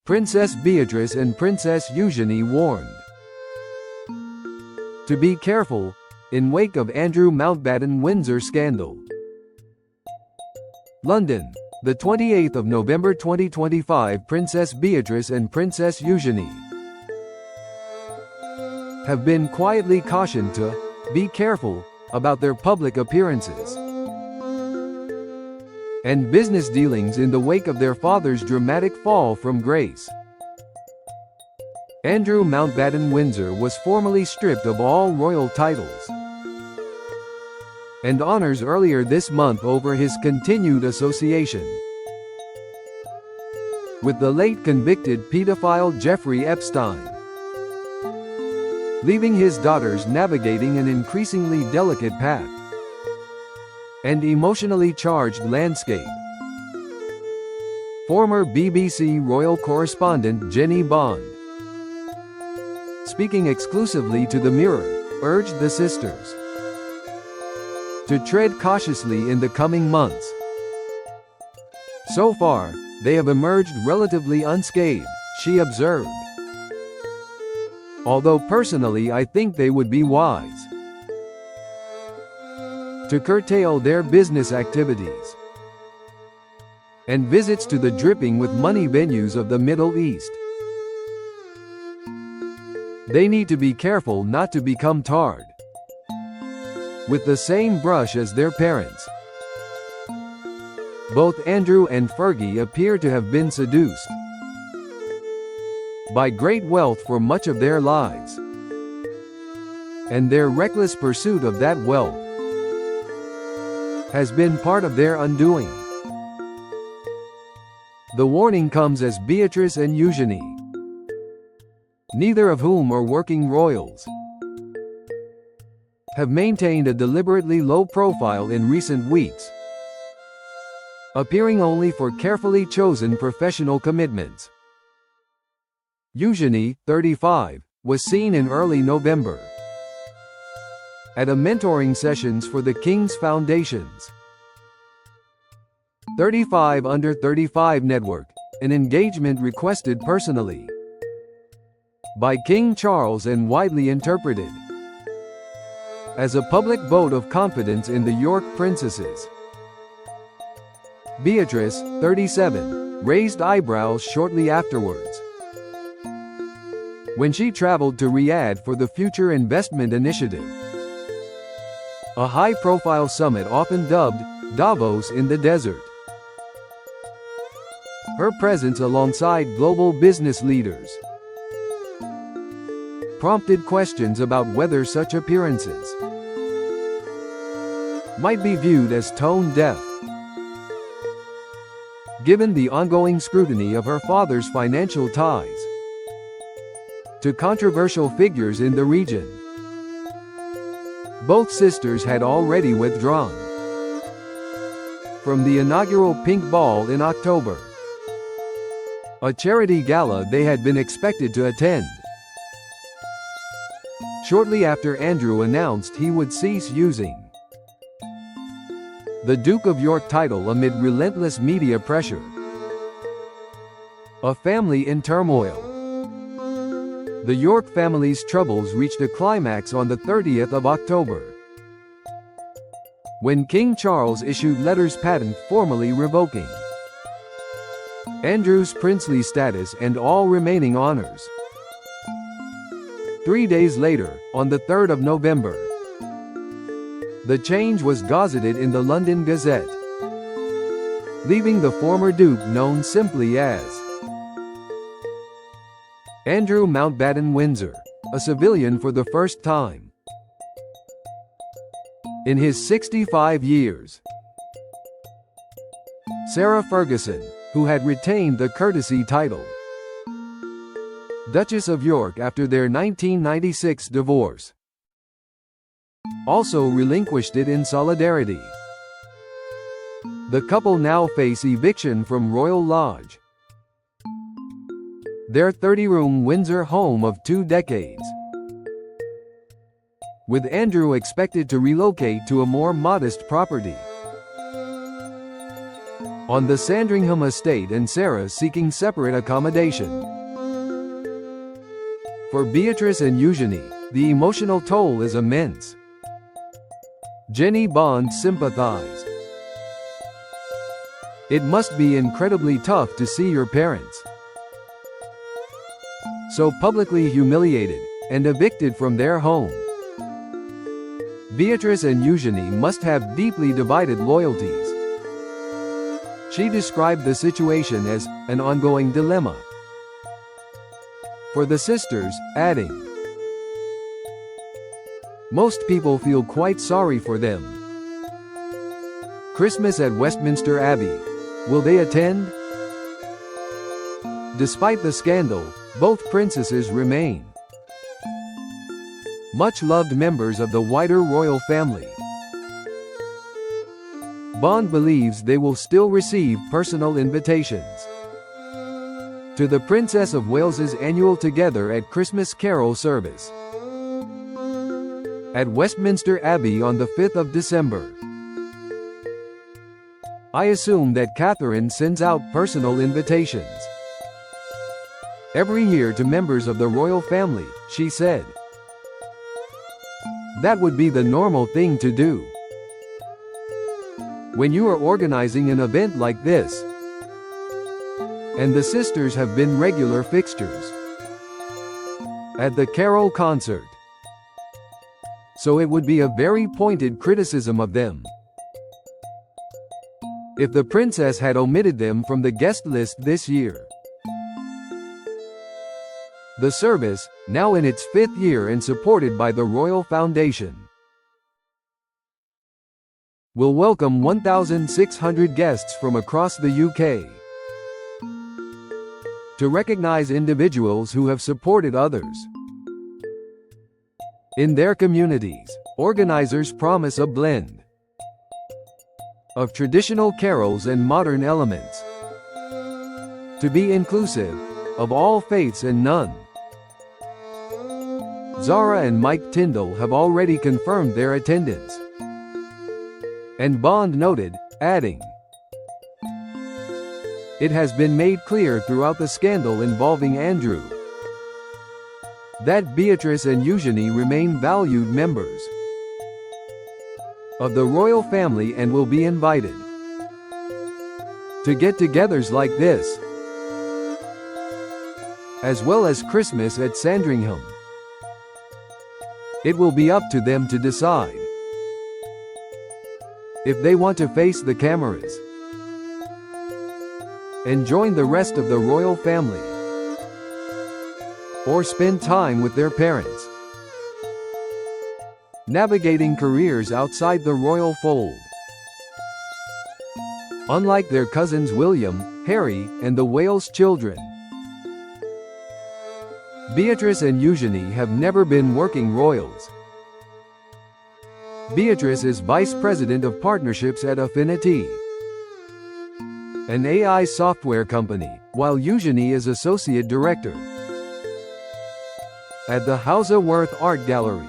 Princess Beatrice and Princess Eugenie warned to be careful in wake of Andrew Mountbatten Windsor scandal. London, the 28th of November 2025. Princess Beatrice and Princess Eugenie have been quietly cautioned to be careful about their public appearances and business dealings in the wake of their father's dramatic fall from grace. Andrew Mountbatten Windsor was formally stripped of all royal titles and honors earlier this month over his continued association with the late convicted pedophile Jeffrey Epstein, leaving his daughters navigating an increasingly delicate path and emotionally charged landscape. Former BBC royal correspondent Jenny Bond, speaking exclusively to the Mirror, urged the sisters to tread cautiously in the coming months. So far, they have emerged relatively unscathed, she observed. Although personally I think they would be wise to curtail their business activities and visits to the dripping with money venues of the Middle East. They need to be careful not to become tarred with the same brush as their parents. Both Andrew and Fergie appear to have been seduced by great wealth for much of their lives, and their reckless pursuit of that wealth has been part of their undoing. The warning comes as Beatrice and Eugenie, neither of whom are working royals, have maintained a deliberately low profile in recent weeks, appearing only for carefully chosen professional commitments. Eugenie, 35, was seen in early November at a mentoring sessions for the King's Foundation's 35 Under 35 network, an engagement requested personally by King Charles and widely interpreted as a public vote of confidence in the York princesses. Beatrice, 37, raised eyebrows shortly afterwards when she traveled to Riyadh for the Future Investment Initiative, a high-profile summit often dubbed Davos in the desert. Her presence alongside global business leaders prompted questions about whether such appearances might be viewed as tone-deaf, given the ongoing scrutiny of her father's financial ties to controversial figures in the region. Both sisters had already withdrawn from the inaugural Pink Ball in October, a charity gala they had been expected to attend shortly after Andrew announced he would cease using the Duke of York title amid relentless media pressure. A family in turmoil. The York family's troubles reached a climax on the 30th of October, when King Charles issued letters patent formally revoking Andrew's princely status and all remaining honors. 3 days later, on the 3rd of November, the change was gazetted in the London Gazette, leaving the former Duke known simply as Andrew Mountbatten Windsor, a civilian for the first time in his 65 years. Sarah Ferguson, who had retained the courtesy title Duchess of York after their 1996 divorce, also relinquished it in solidarity. The couple now face eviction from Royal Lodge, their 30-room Windsor home of 2 decades, with Andrew expected to relocate to a more modest property. on the Sandringham estate and Sarah seeking separate accommodation. For Beatrice and Eugenie, the emotional toll is immense. Jenny Bond sympathized. It must be incredibly tough to see your parents so publicly humiliated and evicted from their home. Beatrice and Eugenie must have deeply divided loyalties. She described the situation as an ongoing dilemma for the sisters, adding, "Most people feel quite sorry for them. Christmas at Westminster Abbey. Will they attend?" Despite the scandal, both princesses remain much-loved members of the wider royal family. Bond believes they will still receive personal invitations to the Princess of Wales's annual Together at Christmas Carol service at Westminster Abbey on the 5th of December. "I assume that Catherine sends out personal invitations every year to members of the royal family," she said. "That would be the normal thing to do. When you are organizing an event like this, and the sisters have been regular fixtures at the carol concert. So it would be a very pointed criticism of them if the princess had omitted them from the guest list this year." The service, now in its 5th year and supported by the Royal Foundation, will welcome 1,600 guests from across the UK to recognize individuals who have supported others in their communities. Organizers promise a blend of traditional carols and modern elements to be inclusive of all faiths and none. Zara and Mike Tyndall have already confirmed their attendance. And Bond noted, adding, "It has been made clear throughout the scandal involving Andrew that Beatrice and Eugenie remain valued members of the royal family and will be invited to get-togethers like this, as well as Christmas at Sandringham. It will be up to them to decide if they want to face the cameras and join the rest of the royal family, or spend time with their parents, navigating careers outside the royal fold." Unlike their cousins William, Harry, and the Wales children, Beatrice and Eugenie have never been working royals. Beatrice is Vice President of Partnerships at Affinity, an AI software company, while Eugenie is Associate Director at the Hausaworth Art Gallery.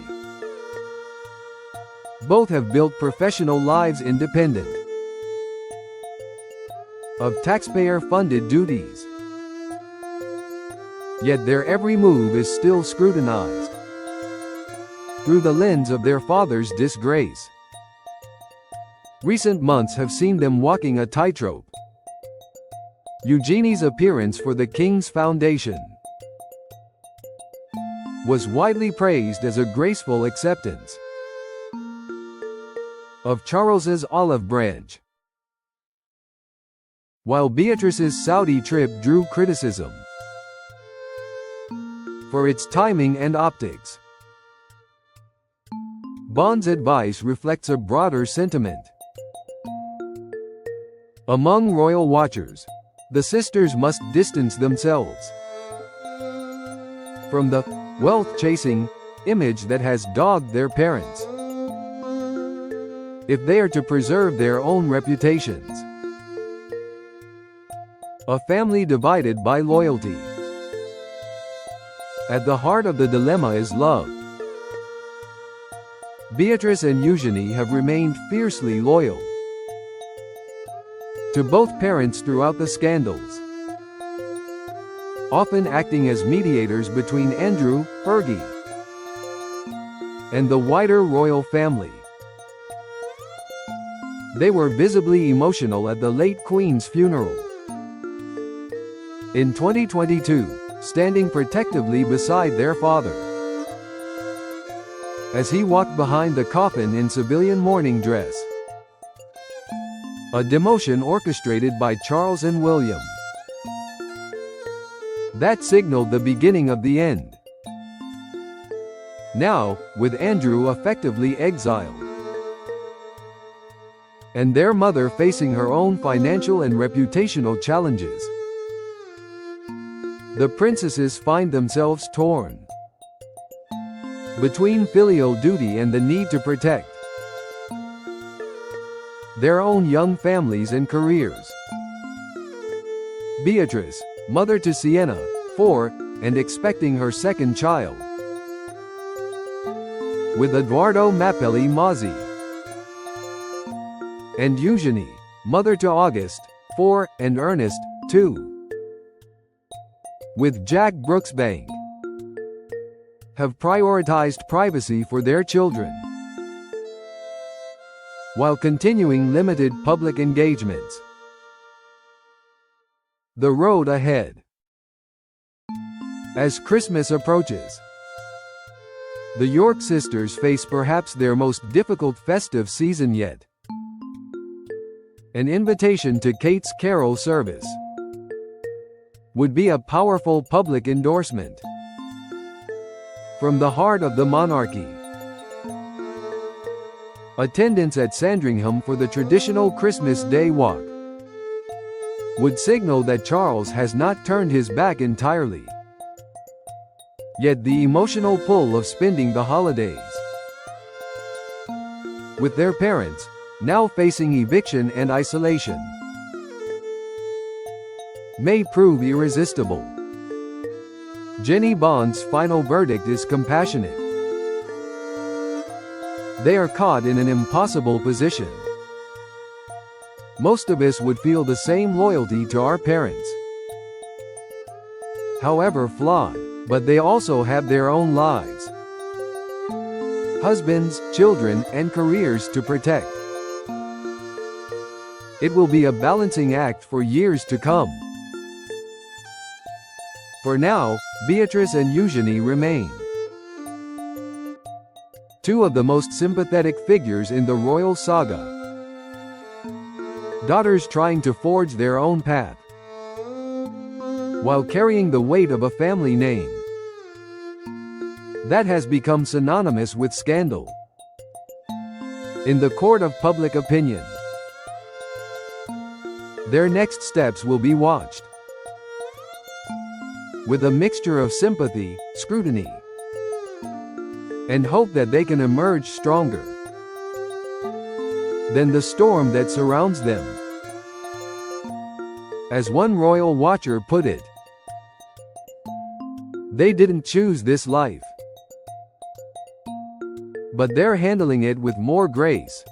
Both have built professional lives independent of taxpayer-funded duties. Yet their every move is still scrutinized through the lens of their father's disgrace. Recent months have seen them walking a tightrope. Eugenie's appearance for the King's Foundation was widely praised as a graceful acceptance of Charles's olive branch, while Beatrice's Saudi trip drew criticism for its timing and optics. Bond's advice reflects a broader sentiment. Among royal watchers, the sisters must distance themselves from the wealth-chasing image that has dogged their parents, if they are to preserve their own reputations. A family divided by loyalty. At the heart of the dilemma is love. Beatrice and Eugenie have remained fiercely loyal to both parents throughout the scandals, often acting as mediators between Andrew, Fergie, and the wider royal family. They were visibly emotional at the late Queen's funeral. In 2022, standing protectively beside their father, as he walked behind the coffin in civilian mourning dress. A demotion orchestrated by Charles and William that signaled the beginning of the end. Now, with Andrew effectively exiled, and their mother facing her own financial and reputational challenges, the princesses find themselves torn between filial duty and the need to protect their own young families and careers. Beatrice, mother to Sienna, 4, and expecting her second child, with Edoardo Mappelli Mozzi, and Eugenie, mother to August, 4, and Ernest, 2, with Jack Brooksbank, have prioritized privacy for their children, while continuing limited public engagements. The road ahead. As Christmas approaches, the York sisters face perhaps their most difficult festive season yet. An invitation to Kate's carol service would be a powerful public endorsement from the heart of the monarchy. Attendance at Sandringham for the traditional Christmas Day walk would signal that Charles has not turned his back entirely. Yet the emotional pull of spending the holidays with their parents, now facing eviction and isolation, may prove irresistible. Jenny Bond's final verdict is compassionate. They are caught in an impossible position. Most of us would feel the same loyalty to our parents, however flawed, but they also have their own lives, husbands, children, and careers to protect. It will be a balancing act for years to come. For now, Beatrice and Eugenie remain two of the most sympathetic figures in the royal saga. Daughters trying to forge their own path, while carrying the weight of a family name that has become synonymous with scandal in the court of public opinion. Their next steps will be watched with a mixture of sympathy, scrutiny, and hope that they can emerge stronger than the storm that surrounds them. As one royal watcher put it, they didn't choose this life, but they're handling it with more grace.